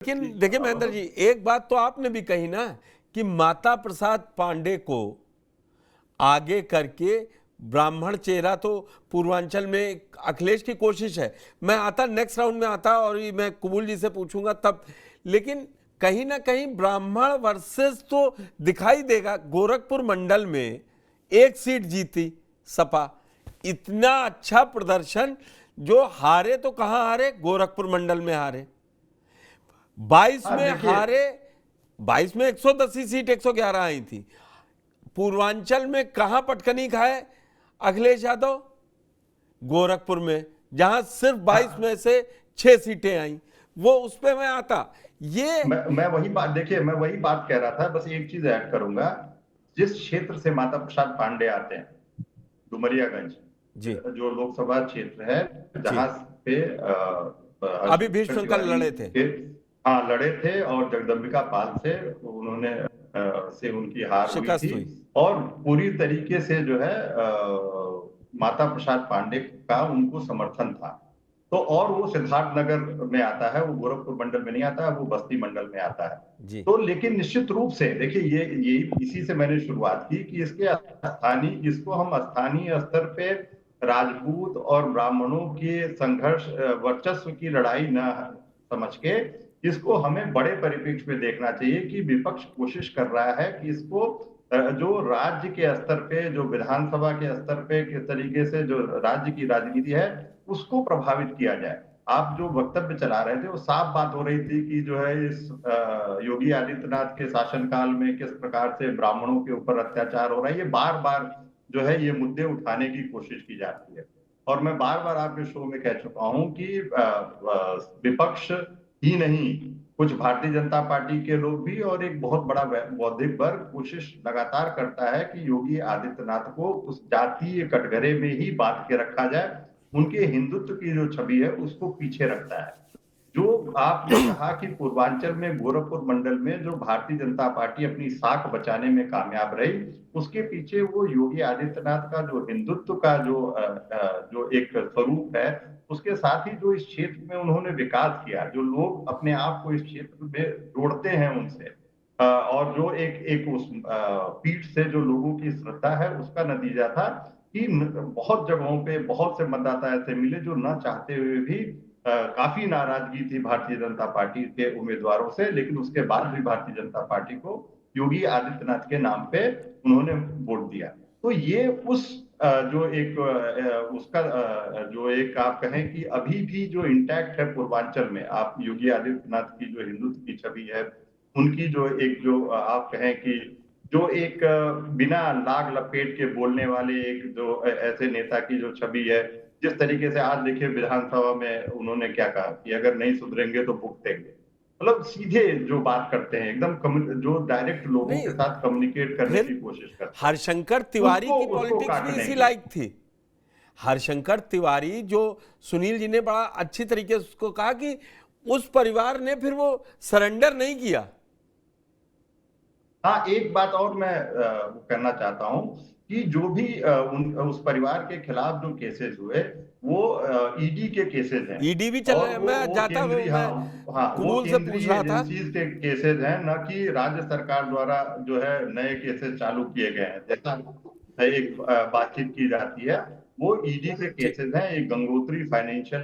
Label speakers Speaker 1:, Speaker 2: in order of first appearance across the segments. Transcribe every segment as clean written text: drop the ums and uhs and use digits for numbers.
Speaker 1: लेकिन देखिए महेंद्र जी, एक बात तो आपने भी कही ना कि माता प्रसाद पांडे को आगे करके ब्राह्मण चेहरा तो पूर्वांचल में अखिलेश की कोशिश है। मैं आता नेक्स्ट राउंड में आता और ये मैं कुबूल जी से पूछूंगा तब, लेकिन कहीं ना कहीं ब्राह्मण वर्सेस तो दिखाई देगा। गोरखपुर मंडल में एक सीट जीती सपा, इतना अच्छा प्रदर्शन, जो हारे तो कहां हारे, गोरखपुर मंडल में हारे। 22 में हारे, 22 में 110 सीट 111 आई थी। पूर्वांचल में कहां पटकनी खाए अखिलेश यादव, गोरखपुर में, जहां सिर्फ 22 में से 6 सीटें आई। वो उस पे मैं आता। ये
Speaker 2: मैं वही बात, देखिए मैं वही बात कह रहा था, बस एक चीज ऐड करूंगा। जिस क्षेत्र से माता प्रसाद पांडे आते हैं, डुमरियागंज,
Speaker 1: जी
Speaker 2: जो लोकसभा क्षेत्र है,
Speaker 1: जी,
Speaker 2: जहां पे
Speaker 1: अभी भीष्म
Speaker 2: हरिशंकर
Speaker 1: शंकर
Speaker 2: तिवारी
Speaker 1: लड़े थे।
Speaker 2: के, हाँ, लड़े थे, और जगदम्बिका पाल से उन्होंने से उनकी हार हुई थी।
Speaker 1: शिकस्त हुई।
Speaker 2: और पूरी तरीके से जो है माता प्रसाद पांडे का उनको समर्थन था। तो और वो सिद्धार्थनगर में आता है, वो गोरखपुर मंडल में नहीं आता है, वो बस्ती मंडल में आता है।
Speaker 1: जी
Speaker 2: तो लेकिन निश्चित रूप से देखिए, ये इसी से मैंने शुरुआत की कि इसको हम स्थानीय स्तर पे राजपूत और ब्राह्मणों के संघर्ष, वर्चस्व की लड़ाई न समझ के, इसको हमें बड़े परिप्रेक्ष्य में देखना चाहिए कि विपक्ष कोशिश कर रहा है कि इसको जो राज्य के स्तर पे, जो विधानसभा के स्तर पे किस तरीके से जो राज्य की राजनीति है, उसको प्रभावित किया जाए। आप जो वक्तव्य चला रहे थे, वो साफ बात हो रही थी कि जो है इस योगी आदित्यनाथ के शासनकाल में किस प्रकार से ब्राह्मणों के ऊपर अत्याचार हो रहा है। ये बार बार जो है ये मुद्दे उठाने की कोशिश की जाती है। और मैं बार बार आपके शो में कह चुका हूं कि विपक्ष ही नहीं, कुछ भारतीय जनता पार्टी के लोग भी और एक बहुत बड़ा बौद्धिक वर्ग कोशिश लगातार करता है कि योगी आदित्यनाथ को उस जातीय कटघरे में ही बांध के रखा जाए, उनके हिंदुत्व की जो छवि है उसको पीछे रखता है। जो आपने कहा कि पूर्वांचल में गोरखपुर मंडल में जो भारतीय जनता पार्टी अपनी साख बचाने में कामयाब रही, उसके पीछे वो योगी आदित्यनाथ का जो हिंदुत्व का जो एक स्वरूप है, उसके साथ ही जो इस क्षेत्र में उन्होंने विकास किया, जो लोग अपने आप को इस क्षेत्र में जोड़ते हैं उनसे, और जो एक एक उस पीठ से जो लोगों की श्रद्धा है, उसका नतीजा था कि बहुत जगहों पे बहुत से मतदाता ऐसे मिले जो न चाहते हुए भी काफी नाराजगी थी भारतीय जनता पार्टी के उम्मीदवारों से, लेकिन उसके बाद भी भारतीय जनता पार्टी को योगी आदित्यनाथ के नाम पे उन्होंने वोट दिया। तो ये उस जो एक उसका जो एक आप कहें कि अभी भी जो इंटैक्ट है पूर्वांचल में, आप योगी आदित्यनाथ की जो हिंदुत्व की छवि है, उनकी जो एक जो आप कहें कि जो एक बिना लाग लपेट के बोलने वाले एक जो ऐसे नेता की जो छवि है, जिस तरीके से आज देखिए विधानसभा में उन्होंने क्या कहा कि अगर नहीं सुधरेंगे तो भुगतेंगे, मतलब सीधे जो बात करते हैं, एकदम जो डायरेक्ट लोगों के
Speaker 1: नहीं,
Speaker 2: साथ कम्युनिकेट करने
Speaker 1: फिर
Speaker 2: की कोशिश करते हैं,
Speaker 1: हरशंकर तिवारी
Speaker 2: उसको
Speaker 1: की
Speaker 2: उसको
Speaker 1: पॉलिटिक्स भी
Speaker 2: काटने
Speaker 1: इसी
Speaker 2: की।
Speaker 1: लायक थी। हरशंकर तिवारी, जो सुनील जी ने बड़ा अच्छी तरीके से उसको कहा कि उस परिवार ने फिर वो सरेंडर नहीं किया।
Speaker 2: हाँ, एक बात और मैं करना चाहता हूं कि जो भी उस परिवार के खिलाफ जो केसेस हुए, वो ईडी के केसेस हैं,
Speaker 1: ईडी भी चल रहे
Speaker 2: और
Speaker 1: हैं,
Speaker 2: वो
Speaker 1: मैं
Speaker 2: वो
Speaker 1: जाता हूं,
Speaker 2: केंद्रीय,
Speaker 1: मैं
Speaker 2: हाँ वो
Speaker 1: कुबूल से पूछ
Speaker 2: केंद्रीय
Speaker 1: रहा था।
Speaker 2: एजेंसीज के केसेस हैं, न कि राज्य सरकार द्वारा जो है नए केसेस चालू किए गए हैं, जैसा एक बातचीत की जाती है। वो ईडी के
Speaker 1: ठीक,
Speaker 2: केसेस हैं। एक गंगोत्री फाइनेंशियल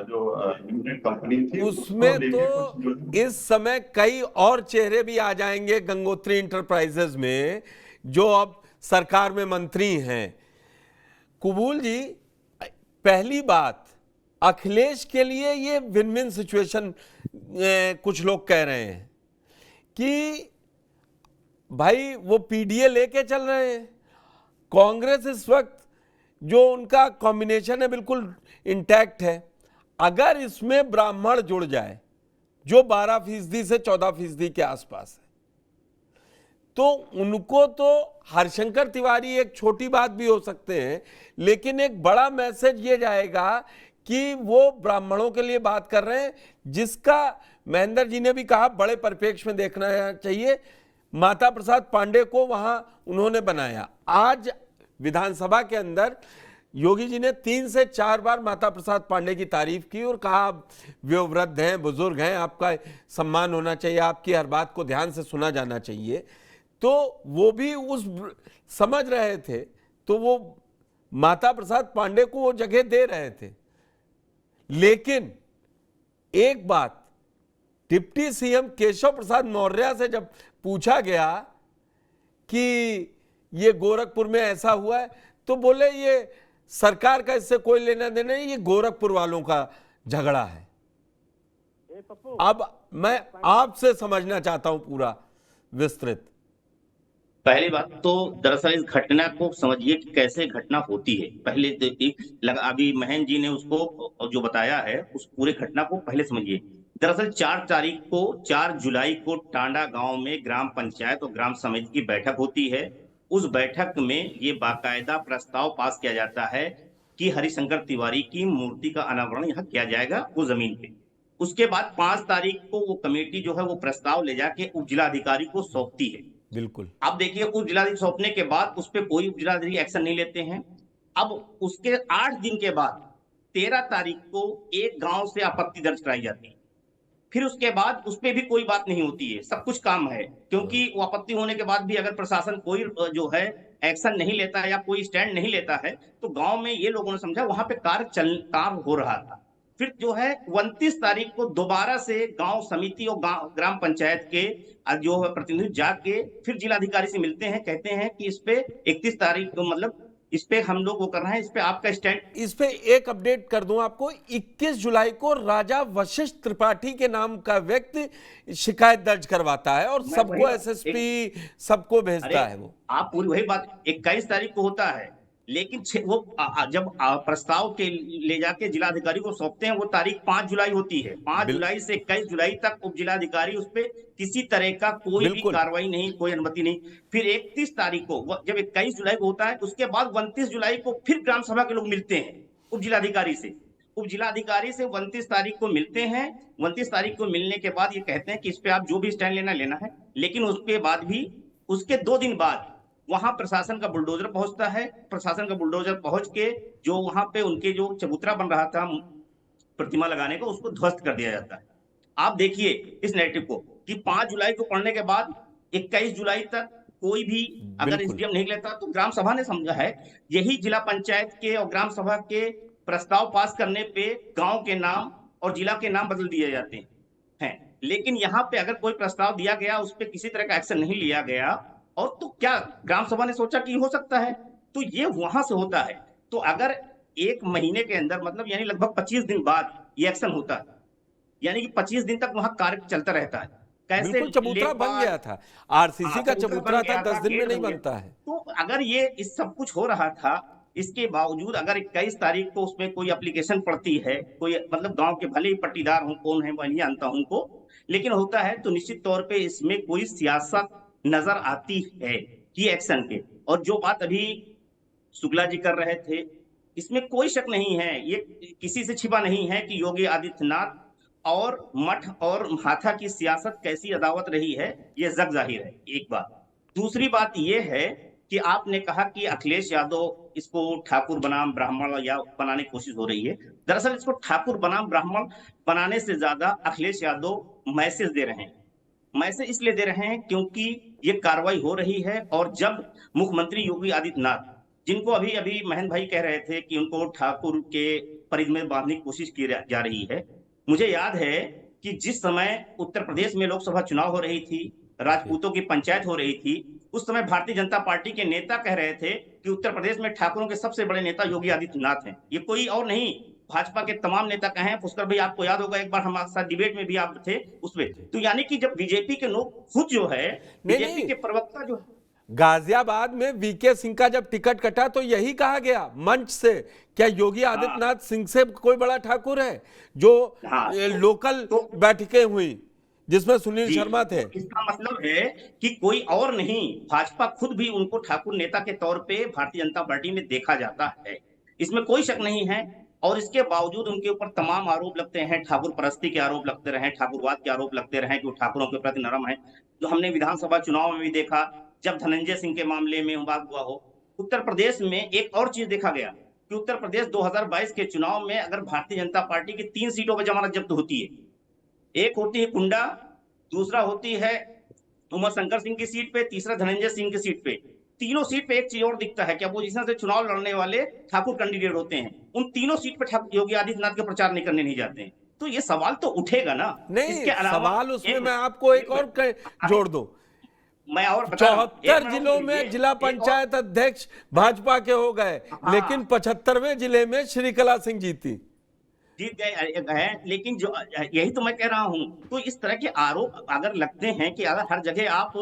Speaker 2: जो लिमिटेड कंपनी थी, उसको
Speaker 1: उसमें तो
Speaker 2: लेके कुछ जो
Speaker 1: इस समय कई और चेहरे भी आ जाएंगे गंगोत्री इंटरप्राइजेज में, जो अब सरकार में मंत्री हैं। कुबूल जी, पहली बात, अखिलेश के लिए ये विन विन सिचुएशन कुछ लोग कह रहे हैं कि भाई वो पीडीए लेके चल रहे हैं। कांग्रेस इस वक्त जो उनका कॉम्बिनेशन है बिल्कुल इंटैक्ट है। अगर इसमें ब्राह्मण जुड़ जाए, जो 12% से 14% के आसपास है, तो उनको तो हरशंकर तिवारी एक छोटी बात भी हो सकते हैं, लेकिन एक बड़ा मैसेज ये जाएगा कि वो ब्राह्मणों के लिए बात कर रहे हैं, जिसका महेंद्र जी ने भी कहा बड़े परिप्रेक्ष्य में देखना चाहिए। माता प्रसाद पांडे को वहां उन्होंने बनाया। आज विधानसभा के अंदर योगी जी ने 3 से 4 बार माता प्रसाद पांडे की तारीफ की और कहा वे वृद्ध हैं, बुजुर्ग हैं, आपका सम्मान होना चाहिए, आपकी हर बात को ध्यान से सुना जाना चाहिए। तो वो भी उस समझ रहे थे, तो वो माता प्रसाद पांडे को वो जगह दे रहे थे। लेकिन एक बात, डिप्टी सीएम केशव प्रसाद मौर्य से जब पूछा गया कि ये गोरखपुर में ऐसा हुआ है, तो बोले ये सरकार का इससे कोई लेना देना नहीं, ये गोरखपुर वालों का झगड़ा है। अब मैं आपसे समझना चाहता हूं पूरा विस्तृत।
Speaker 3: पहली बात तो दरअसल इस घटना को समझिए कि कैसे घटना होती है। पहले तो अभी महेंद्र जी ने उसको जो बताया है उस पूरे घटना को पहले समझिए। दरअसल 4 जुलाई को टांडा गांव में ग्राम पंचायत और ग्राम समिति की बैठक होती है। उस बैठक में ये बाकायदा प्रस्ताव पास किया जाता है कि हरिशंकर तिवारी की मूर्ति का अनावरण यहाँ किया जाएगा वो जमीन पे। उसके बाद 5 तारीख को वो कमेटी जो है वो प्रस्ताव ले जाके उप जिलाधिकारी को सौंपती है।
Speaker 1: बिल्कुल।
Speaker 3: अब देखिए उप जिलाधिकारी सौंपने के बाद उस पर कोई उप जिलाधिकारी एक्शन नहीं लेते हैं। अब उसके 8 दिन के बाद 13 तारीख को एक गांव से आपत्ति दर्ज कराई जाती है। फिर उसके बाद उस पर भी कोई बात नहीं होती है, सब कुछ काम है, क्योंकि वो आपत्ति होने के बाद भी अगर प्रशासन कोई जो है एक्शन नहीं लेता है या कोई स्टैंड नहीं लेता है तो गांव में ये लोगों ने समझा वहां पे काम हो रहा था। फिर जो है 29 तारीख को दोबारा से गांव समिति और ग्राम पंचायत के जो है प्रतिनिधि जाके फिर जिलाधिकारी से मिलते हैं, कहते हैं कि इस पे 31 तारीख को मतलब इस पे हम लोग वो कर रहे हैं, इस पे आपका स्टैंड।
Speaker 1: इस पे एक अपडेट कर दूं आपको, 21 जुलाई को राजा वशिष्ठ त्रिपाठी के नाम का व्यक्ति शिकायत दर्ज करवाता है और सबको एसएसपी सबको भेजता है। वो
Speaker 3: आप पूरी वही बात 21 तारीख को होता है, लेकिन वो जब प्रस्ताव के ले जाके जिलाधिकारी को सौंपते हैं वो तारीख 5 जुलाई होती है। 5 जुलाई से 21 जुलाई तक उप जिलाधिकारी उस पर किसी तरह का कोई भी कार्रवाई नहीं, कोई अनुमति नहीं। फिर 31 तारीख को जब 21 जुलाई को होता है उसके बाद 29 जुलाई को फिर ग्राम सभा के लोग मिलते हैं उप जिलाधिकारी से। उप जिलाधिकारी से 29 तारीख को मिलते हैं। 29 तारीख को मिलने के बाद ये कहते हैं कि इस पे आप जो भी स्टैंड लेना है, लेकिन उसके बाद भी उसके 2 दिन बाद वहां प्रशासन का बुलडोजर पहुंचता है। प्रशासन का बुलडोजर पहुंच के जो वहां पे उनके जो चबूतरा बन रहा था प्रतिमा लगाने का उसको ध्वस्त कर दिया जाता है। आप देखिए इस नैरेटिव को कि 5 जुलाई को पढ़ने के बाद 21 जुलाई तक कोई भी अगर एसडीएम नहीं लेता तो ग्राम सभा ने समझा है यही जिला पंचायत के और ग्राम सभा के प्रस्ताव पास करने पे गांव के नाम और जिला के नाम बदल दिए जाते हैं। लेकिन यहाँ पे अगर कोई प्रस्ताव दिया गया उस पर किसी तरह का एक्शन नहीं लिया गया और तो क्या ग्राम सभा ने सोचा कि हो सकता है, तो ये वहां से होता है। तो अगर 1 महीने के अंदर मतलब यानी लगभग 25 दिन बाद ये एक्शन होता है, यानी कि 25 दिन तक वहां कार्य चलता रहता है।
Speaker 1: कैसे चबूतरा बन गया था, आरसीसी का चबूतरा था, 10 दिन में नहीं बनता है।
Speaker 3: तो अगर ये इस सब कुछ हो रहा था, इसके बावजूद अगर 21 तारीख को उसमें कोई एप्लीकेशन पड़ती है, कोई मतलब गांव के भले ही पट्टीदार हो कौन है मैं नहीं जानता हूं उनको, लेकिन होता है तो निश्चित तौर पे इसमें कोई सियासत नजर आती है कि एक्शन के। और जो बात अभी शुक्ला जी कर रहे थे इसमें कोई शक नहीं है, ये किसी से छिपा नहीं है कि योगी आदित्यनाथ और मठ और हाथा की सियासत कैसी अदावत रही है, ये जग जाहिर है। एक बात। दूसरी बात ये है कि आपने कहा कि अखिलेश यादव इसको ठाकुर बनाम ब्राह्मण या बनाने की कोशिश हो रही है। दरअसल इसको ठाकुर बनाम ब्राह्मण बनाने से ज्यादा अखिलेश यादव मैसेज दे रहे हैं। मैसेज इसलिए दे रहे हैं क्योंकि ये कार्रवाई हो रही है और जब मुख्यमंत्री योगी आदित्यनाथ, जिनको अभी अभी महेंद्र भाई कह रहे थे कि उनको ठाकुर के परिधि में बांधने की कोशिश की जा रही है, मुझे याद है कि जिस समय उत्तर प्रदेश में लोकसभा चुनाव हो रही थी, राजपूतों की पंचायत हो रही थी, उस समय भारतीय जनता पार्टी के नेता कह रहे थे कि उत्तर प्रदेश में ठाकुरों के सबसे बड़े नेता योगी आदित्यनाथ हैं, ये कोई और नहीं भाजपा के तमाम नेता कहे हैं। पुष्कर भाई आपको याद होगा एक बार हमारे साथ डिबेट में भी आप थे उसमें। तो यानी कि जब बीजेपी के लोग खुद जो है बीजेपी के प्रवक्ता जो
Speaker 1: गाजियाबाद में वीके सिंह का जब टिकट कटा तो यही कहा गया मंच से, क्या योगी आदित्यनाथ सिंह से कोई बड़ा ठाकुर है? जो लोकल बैठकें हुई जिसमें सुनील शर्मा थे।
Speaker 3: इसका मतलब है कि कोई और नहीं, भाजपा खुद भी उनको ठाकुर नेता के तौर पे भारतीय जनता पार्टी में देखा जाता है, इसमें कोई शक नहीं है। और इसके बावजूद उनके ऊपर तमाम आरोप लगते हैं, ठाकुर परस्ती के आरोप लगते रहे, ठाकुरवाद के आरोप लगते रहे कि वो ठाकुरों के प्रति नरम है। जो हमने विधानसभा चुनाव में भी देखा, जब धनंजय सिंह के मामले में बात हुआ हो, उत्तर प्रदेश में एक और चीज देखा गया कि उत्तर प्रदेश 2022 के चुनाव में अगर भारतीय जनता पार्टी की 3 सीटों पर जमानत जब्त होती है, एक होती है कुंडा, दूसरा होती है उमा शंकर सिंह की सीट पे, तीसरा धनंजय सिंह की सीट पे। तीनों सीट पे एक चीज और दिखता है कि अपोजिशन से चुनाव लड़ने वाले ठाकुर कैंडिडेट होते हैं, उन तीनों सीट पे योगी आदित्यनाथ के प्रचार नहीं करने नहीं जाते हैं। तो ये सवाल तो उठेगा ना।
Speaker 1: नहीं,
Speaker 3: इसके अलावा
Speaker 1: सवाल उसमें मैं आपको एक और जोड़ दूं।
Speaker 3: मैं और बता रहा हूं,
Speaker 1: 74 जिलों में जिला पंचायत अध्यक्ष भाजपा के हो गए, लेकिन 75वें जिले में श्रीकला सिंह जीती।
Speaker 3: जीत गए हैं, लेकिन जो यही तो मैं कह रहा हूं। तो इस तरह के आरोप अगर लगते हैं कि अगर हर जगह आप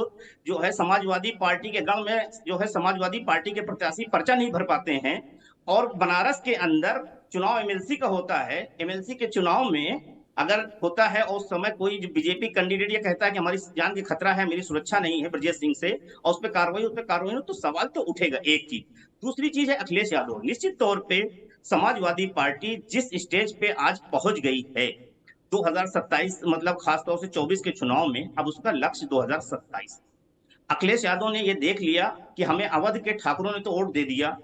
Speaker 3: जो है समाजवादी पार्टी के गढ़ में जो है समाजवादी पार्टी के प्रत्याशी पर्चा नहीं भर पाते हैं, और बनारस के अंदर चुनाव एमएलसी का होता है, एमएलसी के चुनाव में अगर होता है और उस समय कोई बीजेपी कैंडिडेट ये कहता है कि हमारी जान की खतरा है, मेरी सुरक्षा नहीं है ब्रजेश सिंह से, और उस पर कार्रवाई हो, तो सवाल तो उठेगा। एक चीज, दूसरी चीज है अखिलेश यादव। निश्चित तौर पे समाजवादी पार्टी जिस स्टेज पे आज पहुंच गई है 2027, मतलब खासतौर से 24 के चुनाव में, अब उसका लक्ष्य 2027। अखिलेश यादव ने ये देख लिया कि हमें अवध के ठाकुरों ने तो वोट दे दिया।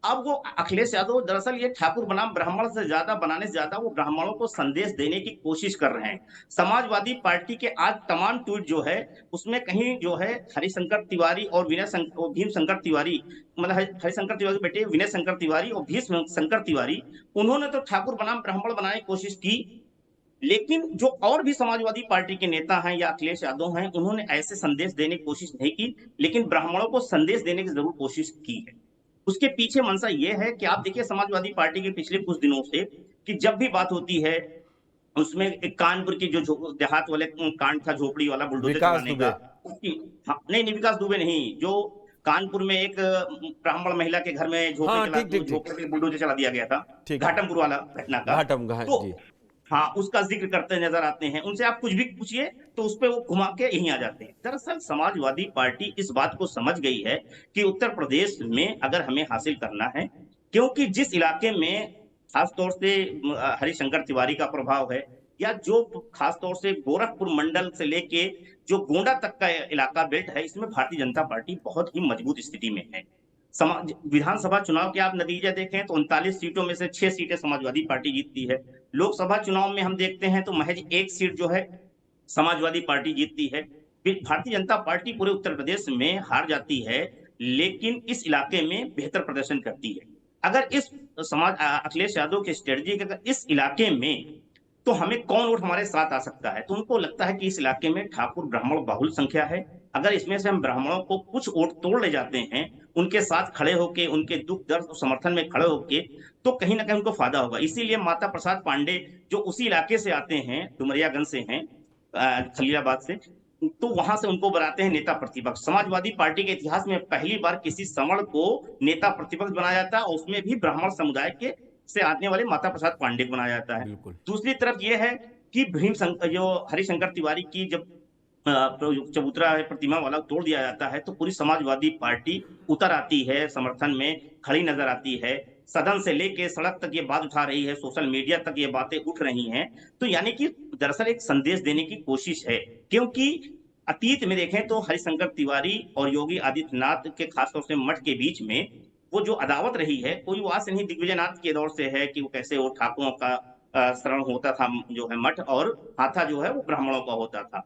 Speaker 3: अब वो अखिलेश यादव दरअसल ये ठाकुर बनाम ब्राह्मण से ज्यादा बनाने से ज्यादा वो ब्राह्मणों को संदेश देने की कोशिश कर रहे हैं। समाजवादी पार्टी के आज तमाम ट्वीट जो है उसमें कहीं जो है हरिशंकर तिवारी और भीम शंकर तिवारी, मतलब हरिशंकर तिवारी के बेटे विनय शंकर तिवारी और भीम शंकर तिवारी, उन्होंने तो ठाकुर बनाम ब्राह्मण बनाने की कोशिश की। लेकिन जो और भी समाजवादी पार्टी के नेता हैं या अखिलेश यादव हैं, उन्होंने ऐसे संदेश देने की कोशिश नहीं की, लेकिन ब्राह्मणों को संदेश देने की जरूर कोशिश की है। उसके पीछे मंशा ये है कि आप देखिए समाजवादी पार्टी के पिछले कुछ दिनों से कि जब भी बात होती है उसमें एक कानपुर की जो देहात वाले कांड था, झोपड़ी वाला बुलडोजर चलाने का, नहीं विकास दुबे नहीं, जो कानपुर में एक ब्राह्मण महिला के घर में झोपड़ी बुलडोजर चला दिया गया था, घाटमपुर वाला घटना का, तो हाँ उसका जिक्र करते नजर आते हैं। उनसे आप कुछ भी पूछिए तो उस पर वो घुमा के यहीं आ जाते हैं। दरअसल समाजवादी पार्टी इस बात को समझ गई है कि उत्तर प्रदेश में अगर हमें हासिल करना है, क्योंकि जिस इलाके में खासतौर से हरिशंकर तिवारी का प्रभाव है, या जो खासतौर से गोरखपुर मंडल से लेके जो गोंडा तक का इलाका बेल्ट है, इसमें भारतीय जनता पार्टी बहुत ही मजबूत स्थिति में है। विधानसभा चुनाव के आप नतीजे देखें तो 39 सीटों में से 6 सीटें समाजवादी पार्टी जीतती है। लोकसभा चुनाव में हम देखते हैं तो महज 1 सीट जो है समाजवादी पार्टी जीतती है। भारतीय जनता पार्टी पूरे उत्तर प्रदेश में हार जाती है, लेकिन इस इलाके में बेहतर प्रदर्शन करती है। अगर इस अखिलेश यादव की स्ट्रेटजी के इस इलाके में तो हमें कौन वोट हमारे साथ आ सकता है, तो उनको लगता है कि इस इलाके में ठाकुर ब्राह्मण बहुल संख्या है, अगर इसमें से हम ब्राह्मणों को कुछ वोट तोड़ ले जाते हैं, उनके साथ खड़े होके, उनके दुख दर्द और समर्थन में खड़े होके, तो कहीं ना कहीं उनको फायदा होगा। इसीलिए माता प्रसाद पांडे जो उसी इलाके से आते हैं, डुमरियागंज से हैं, खलीलाबाद से, तो वहां से उनको बनाते हैं नेता प्रतिपक्ष। समाजवादी पार्टी के इतिहास में पहली बार किसी सवर्ण को नेता प्रतिपक्ष बनाया जाता है, और उसमें भी ब्राह्मण समुदाय के से आने वाले माता प्रसाद पांडे को बनाया जाता है। दूसरी तरफ यह है कि जो हरिशंकर तिवारी की जब चबूतरा प्रतिमा वाला तोड़ दिया जाता है, तो पूरी समाजवादी पार्टी उतर आती है, समर्थन में खड़ी नजर आती है, सदन से लेके सड़क तक ये बात उठा रही है, सोशल मीडिया तक ये बातें उठ रही हैं। तो यानी कि दरअसल एक संदेश देने की कोशिश है, क्योंकि अतीत में देखें तो हरिशंकर तिवारी और योगी आदित्यनाथ के खासतौर से मठ के बीच में वो जो अदावत रही है, कोई वो आज नहीं दिग्विजयनाथ के दौर से है कि वो कैसे वो ठाकुरों का शरण होता था जो है मठ, और हाथा जो है वो ब्राह्मणों का होता था।